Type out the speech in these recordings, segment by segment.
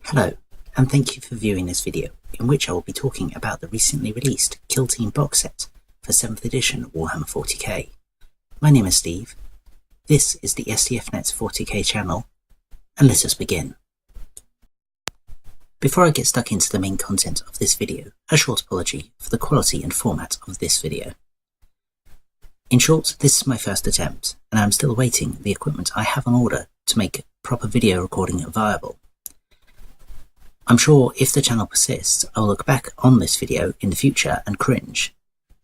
Hello, and thank you for viewing this video, in which I will be talking about the recently released Kill Team box set for 7th edition Warhammer 40k. My name is Steve, this is the SDFNet's 40k channel, and let us begin. Before I get stuck into the main content of this video, a short apology for the quality and format of this video. In short, this is my first attempt, and I am still awaiting the equipment I have on order to make proper video recording viable. I'm sure if the channel persists, I will look back on this video in the future and cringe,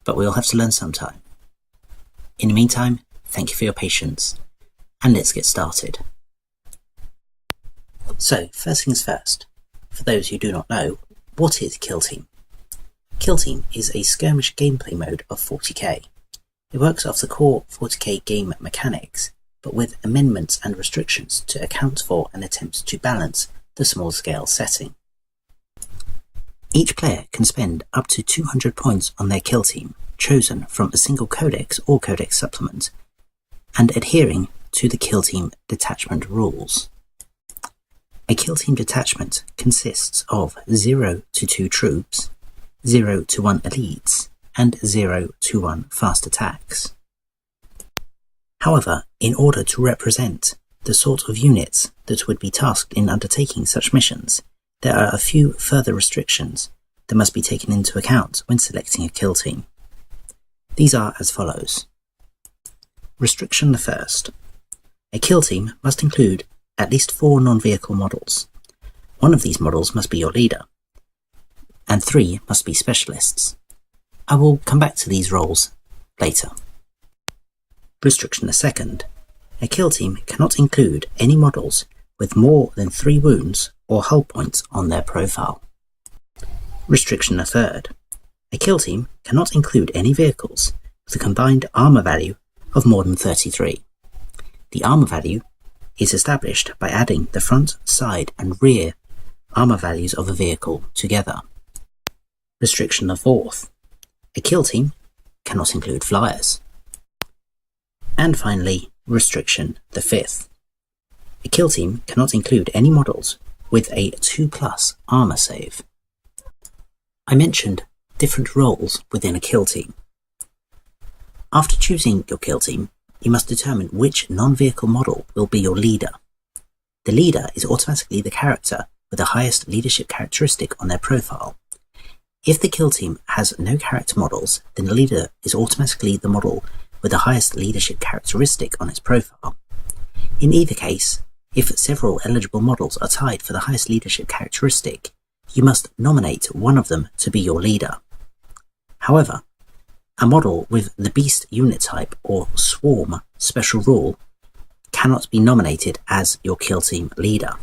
but we'll have to learn sometime. In the meantime, thank you for your patience, and let's get started. So, first things first, for those who do not know, what is Kill Team? Kill Team is a skirmish gameplay mode of 40k. It works off the core 40k game mechanics, but with amendments and restrictions to account for and attempt to balance the small-scale setting. Each player can spend up to 200 points on their kill team, chosen from a single codex or codex supplement, and adhering to the kill team detachment rules. A kill team detachment consists of 0 to 2 troops, 0 to 1 elites, and 0 to 1 fast attacks. However, in order to represent the sort of units that would be tasked in undertaking such missions, there are a few further restrictions that must be taken into account when selecting a kill team. These are as follows. Restriction the first. A kill team must include at least 4 non-vehicle models. One of these models must be your leader, and 3 must be specialists. I will come back to these roles later. Restriction the second. A kill team cannot include any models with more than 3 wounds or hull points on their profile. Restriction the third. A kill team cannot include any vehicles with a combined armor value of more than 33. The armor value is established by adding the front, side and rear armor values of a vehicle together. Restriction the fourth. A kill team cannot include flyers. And finally, restriction the fifth. A kill team cannot include any models with a 2+ armor save. I mentioned different roles within a kill team. After choosing your kill team, you must determine which non-vehicle model will be your leader. The leader is automatically the character with the highest leadership characteristic on their profile. If the kill team has no character models, then the leader is automatically the model with the highest leadership characteristic on its profile. In either case, if several eligible models are tied for the highest leadership characteristic, you must nominate one of them to be your leader. However, a model with the Beast unit type or Swarm special rule cannot be nominated as your kill team leader.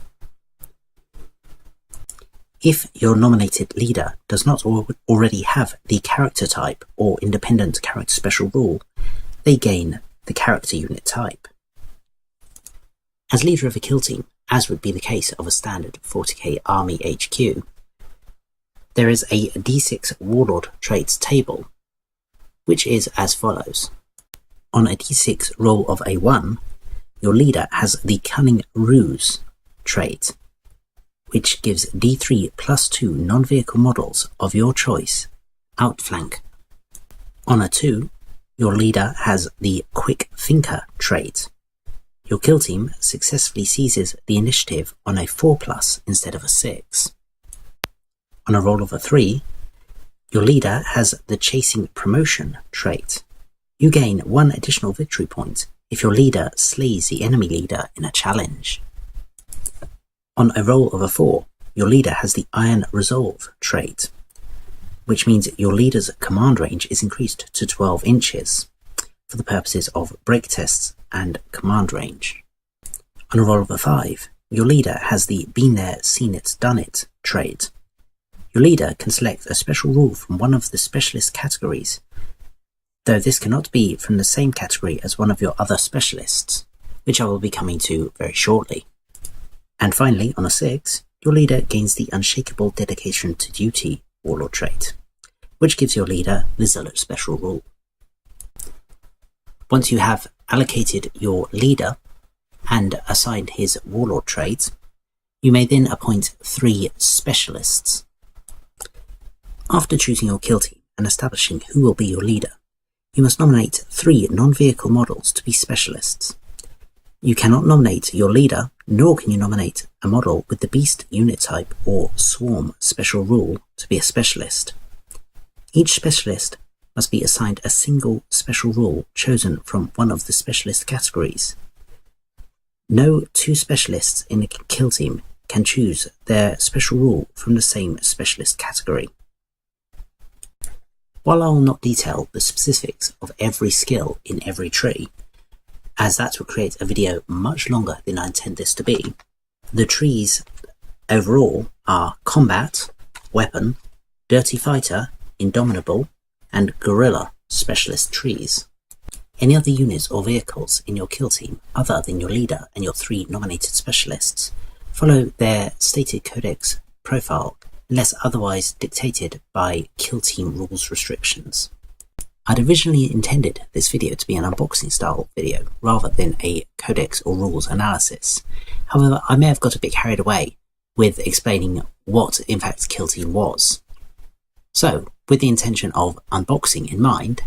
If your nominated leader does not already have the character type or independent character special rule, they gain the character unit type. As leader of a kill team, as would be the case of a standard 40k army HQ, there is a D6 warlord traits table, which is as follows. On a D6 roll of a 1, your leader has the Cunning Ruse trait, which gives D3 + 2 non-vehicle models of your choice outflank. On a 2, your leader has the Quick Thinker trait. Your kill team successfully seizes the initiative on a 4+ instead of a 6. On a roll of a 3, your leader has the Chasing Promotion trait. You gain 1 additional victory point if your leader slays the enemy leader in a challenge. On a roll of a 4, your leader has the Iron Resolve trait, which means your leader's command range is increased to 12 inches for the purposes of break tests and command range. On a roll of a 5, your leader has the Been There, Seen It, Done It trait. Your leader can select a special rule from one of the specialist categories, though this cannot be from the same category as one of your other specialists, which I will be coming to very shortly. And finally, on a 6, your leader gains the Unshakable Dedication to Duty warlord trait, which gives your leader the Zealot special rule. Once you have allocated your leader and assigned his warlord trait, You may then appoint 3 specialists. After choosing your kill team and establishing who will be your leader, you must nominate 3 non-vehicle models to be specialists. You cannot nominate your leader, nor can you nominate a model with the beast unit type or swarm special rule to be a specialist. Each specialist must be assigned a single special rule chosen from one of the specialist categories. No 2 specialists in a kill team can choose their special rule from the same specialist category. While I will not detail the specifics of every skill in every tree, as that would create a video much longer than I intend this to be, the trees overall are Combat, Weapon, Dirty Fighter, Indomitable, and Guerrilla specialist trees. Any other units or vehicles in your kill team other than your leader and your 3 nominated specialists follow their stated codex profile unless otherwise dictated by kill team rules restrictions. I'd originally intended this video to be an unboxing style video rather than a codex or rules analysis. However, I may have got a bit carried away with explaining what in fact kill team was. So, with the intention of unboxing in mind,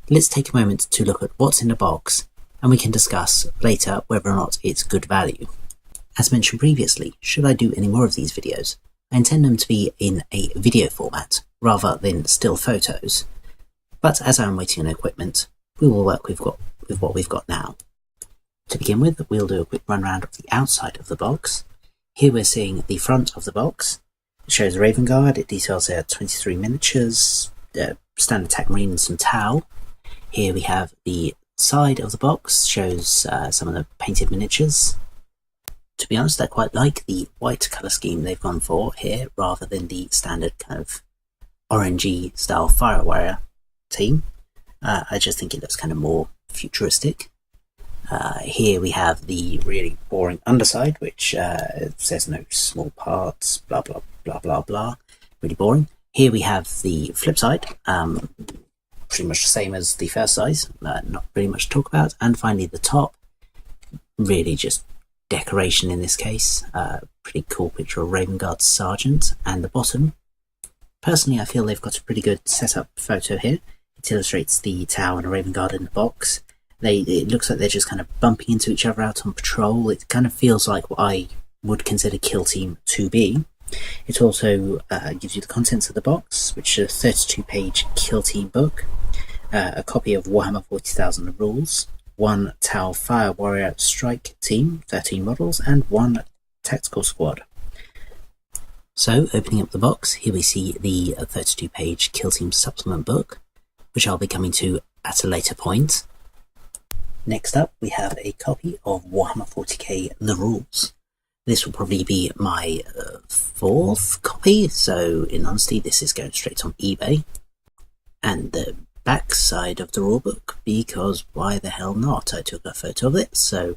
let's take a moment to look at what's in the box and we can discuss later whether or not it's good value. As mentioned previously, should I do any more of these videos, I intend them to be in a video format rather than still photos. But as I'm waiting on equipment, we will work with what we've got now. To begin with, we'll do a quick run round of the outside of the box. Here we're seeing the front of the box. It shows Raven Guard, it details their 23 miniatures, standard attack marine and some Tau. Here we have the side of the box, shows some of the painted miniatures. To be honest, I quite like the white colour scheme they've gone for here, rather than the standard kind of orangey style Fire Warrior team. I just think it looks kind of more futuristic. Here we have the really boring underside, which says no small parts, blah blah blah blah blah. Really boring. Here we have the flip side, pretty much the same as the first size, not really much to talk about. And finally the top, really just decoration in this case. Pretty cool picture of Raven Guard Sergeant. And the bottom, personally I feel they've got a pretty good setup photo here. It illustrates the Tau and a Raven Guard in the box. It looks like they're just kind of bumping into each other out on patrol. It kind of feels like what I would consider Kill Team to be. It also gives you the contents of the box, which is a 32-page Kill Team book, a copy of Warhammer 40,000 rules, 1 Tau Fire Warrior Strike Team, 13 models, and 1 Tactical Squad. So, opening up the box, here we see the 32-page Kill Team supplement book, which I'll be coming to at a later point. Next up, we have a copy of Warhammer 40k The Rules. This will probably be my 4th copy, so in honesty this is going straight on eBay. And the back side of the rulebook, because why the hell not? I took a photo of it. So,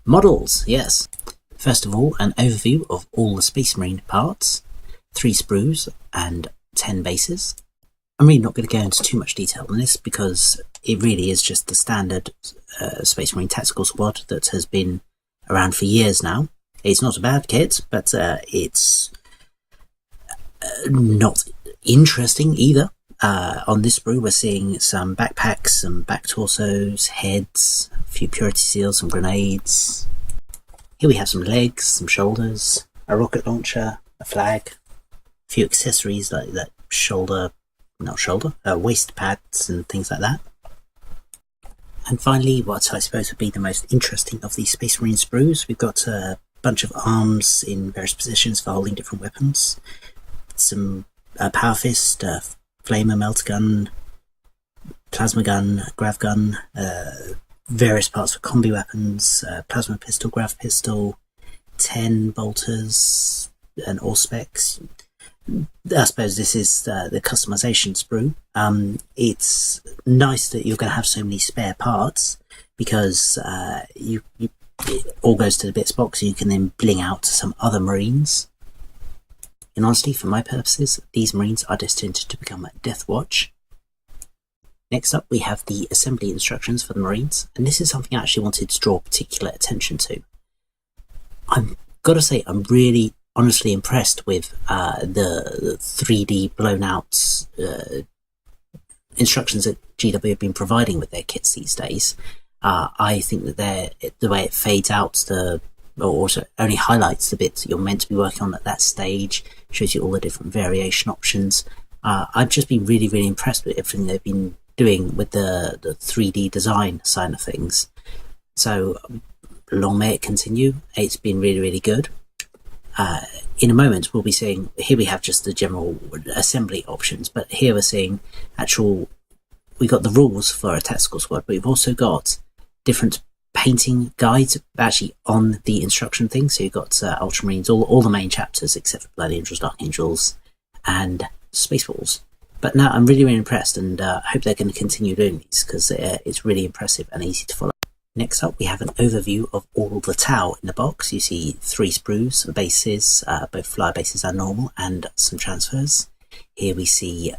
models, yes. First of all, an overview of all the Space Marine parts, 3 sprues and 10 bases. I'm really not going to go into too much detail on this because it really is just the standard Space Marine Tactical Squad that has been around for years now. It's not a bad kit, but it's not interesting either. On this sprue we're seeing some backpacks, some back torsos, heads, a few purity seals, some grenades. Here we have some legs, some shoulders, a rocket launcher, a flag, a few accessories like that waist pads and things like that. And finally, what I suppose would be the most interesting of these Space Marine sprues, we've got a bunch of arms in various positions for holding different weapons. Some power fist, flamer, melter gun, plasma gun, grav gun, various parts for combi weapons, plasma pistol, grav pistol, 10 bolters, and all specs. I suppose this is the customization sprue. It's nice that you're going to have so many spare parts because it all goes to the bits box, so you can then bling out some other Marines. And honestly, for my purposes, these Marines are destined to become Death Watch. Next up, we have the assembly instructions for the Marines, and this is something I actually wanted to draw particular attention to. I'm gotta say, I'm really honestly impressed with the 3D blown out instructions that GW have been providing with their kits these days. I think that the way it fades out or also only highlights the bits that you're meant to be working on at that stage, shows you all the different variation options. I've just been really, really impressed with everything they've been doing with the 3D design side of things. So long may it continue. It's been really, really good. In a moment, we'll be seeing, here we have just the general assembly options, but here we're seeing we got the rules for a tactical squad, but we've also got different painting guides actually on the instruction thing. So you've got Ultramarines, all the main chapters except for Blood Angels, Dark Angels, and Spaceballs. But now I'm really, really impressed, and I hope they're going to continue doing these because it's really impressive and easy to follow. Next up, we have an overview of all the Tau in the box. You see 3 sprues, some bases, both flyer bases and normal, and some transfers. Here we see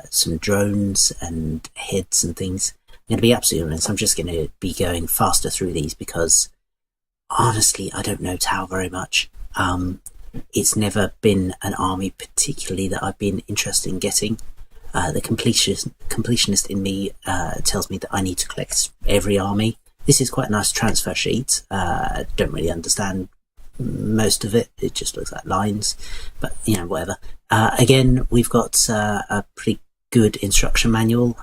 some drones and heads and things. I'm going to be absolutely honest, I'm just going to be going faster through these because, honestly, I don't know Tau very much. It's never been an army particularly that I've been interested in getting. The completionist in me tells me that I need to collect every army. This is quite a nice transfer sheet. Don't really understand most of it. It just looks like lines, but whatever. Again, we've got a pretty good instruction manual.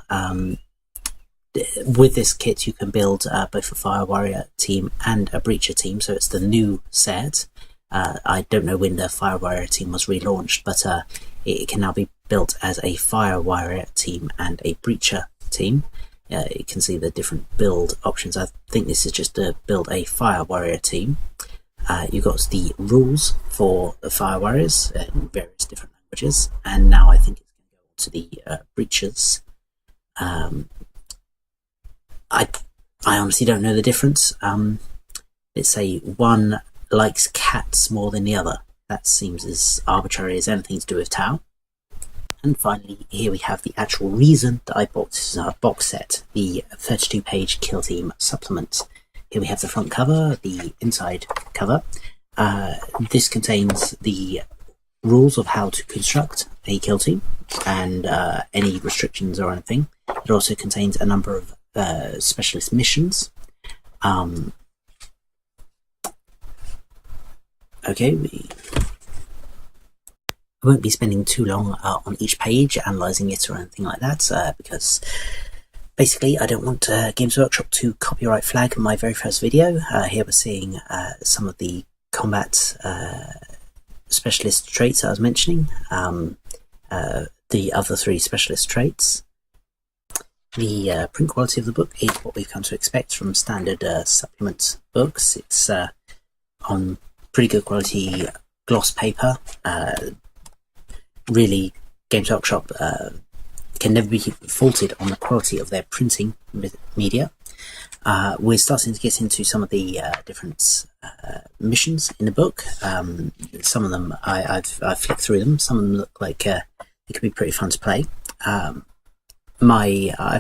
With this kit, you can build both a Fire Warrior team and a Breacher team, so it's the new set. I don't know when the Fire Warrior team was relaunched, but it can now be built as a Fire Warrior team and a Breacher team. You can see the different build options. I think this is just to build a Fire Warrior team. You've got the rules for the Fire Warriors in various different languages, and now I think it's going to go to the Breachers. I honestly don't know the difference. Let's say one likes cats more than the other. That seems as arbitrary as anything to do with Tau. And finally, here we have the actual reason that I bought this box set, the 32-page Kill Team supplement. Here we have the front cover, the inside cover. This contains the rules of how to construct a kill team and any restrictions or anything. It also contains a number of specialist missions. Okay, I won't be spending too long on each page analysing it or anything like that, because basically I don't want Games Workshop to copyright flag my very first video. Here we're seeing some of the combat specialist traits I was mentioning, the other 3 specialist traits. The print quality of the book is what we've come to expect from standard supplement books. It's on pretty good quality gloss paper. Really, Games Workshop can never be faulted on the quality of their printing media. We're starting to get into some of the different missions in the book. Some of them, I've flicked through them. Some of them look like it could be pretty fun to play. I've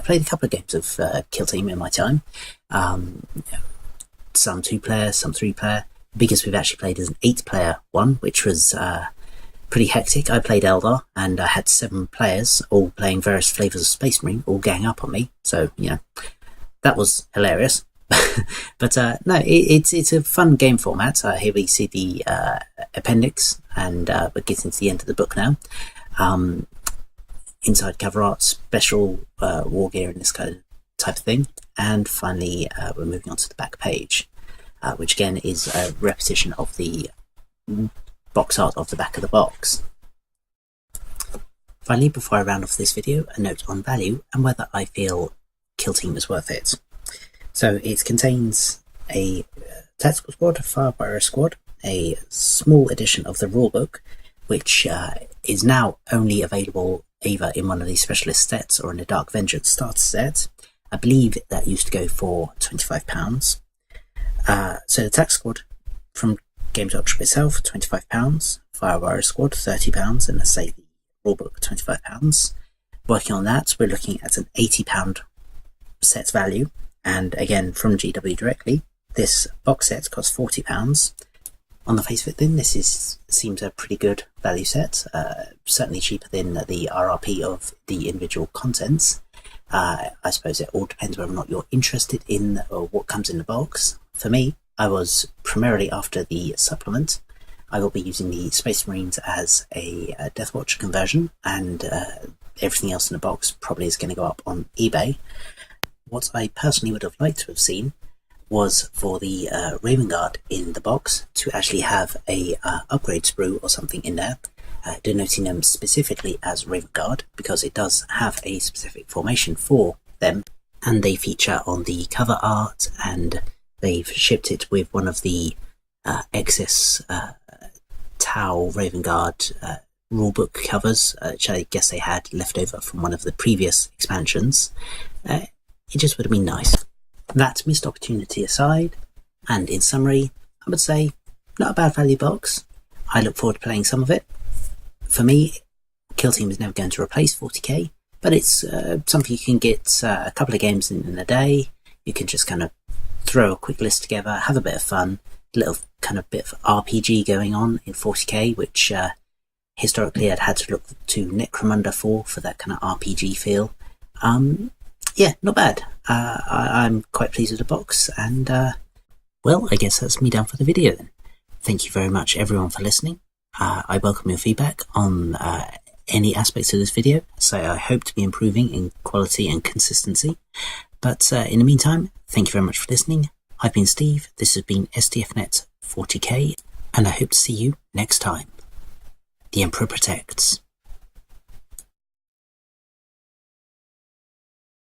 played a couple of games of Kill Team in my time. Some 2-player, some 3-player. The biggest we've actually played is an 8-player one, which was pretty hectic. I played Eldar, and I had 7 players, all playing various flavours of Space Marine, all gang up on me. So, that was hilarious. But no, it's a fun game format. Here we see the appendix, and we're getting to the end of the book now. Inside cover art, special war gear, and this kind of type of thing. And finally, we're moving on to the back page, which again is a repetition of the box art of the back of the box. Finally, before I round off this video, a note on value and whether I feel Kill Team is worth it. So it contains a tactical squad, a Fire Warrior squad, a small edition of the rulebook, which is now only available either in one of these specialist sets or in a Dark Vengeance starter set. I believe that used to go for £25. So the Tac Squad from Games Workshop itself, £25. Fire Warrior Squad, £30. And let's say the rulebook, £25. Working on that, we're looking at an £80 set value. And again, from GW directly, this box set costs £40. On the face of it then, seems a pretty good value set, certainly cheaper than the RRP of the individual contents. I suppose it all depends whether or not you're interested in what comes in the box. For me, I was primarily after the supplement. I will be using the Space Marines as a Deathwatch conversion, and everything else in the box probably is going to go up on eBay. What I personally would have liked to have seen was for the Raven Guard in the box to actually have a upgrade sprue or something in there, denoting them specifically as Raven Guard, because it does have a specific formation for them, and they feature on the cover art, and they've shipped it with one of the excess Tau Raven Guard rulebook covers, which I guess they had left over from one of the previous expansions. It just would have been nice. That missed opportunity aside, and in summary, I would say not a bad value box. I look forward to playing some of it. For me, Kill Team is never going to replace 40k, but it's something you can get a couple of games in a day. You can just kind of throw a quick list together, have a bit of fun, a little kind of bit of RPG going on in 40k, which historically I'd had to look to Necromunda for that kind of RPG feel. Yeah, not bad. I'm quite pleased with the box, and well, I guess that's me done for the video then. Thank you very much everyone for listening. I welcome your feedback on any aspects of this video, so I hope to be improving in quality and consistency. But in the meantime, thank you very much for listening. I've been Steve, this has been SDFnet 40k, and I hope to see you next time. The Emperor protects.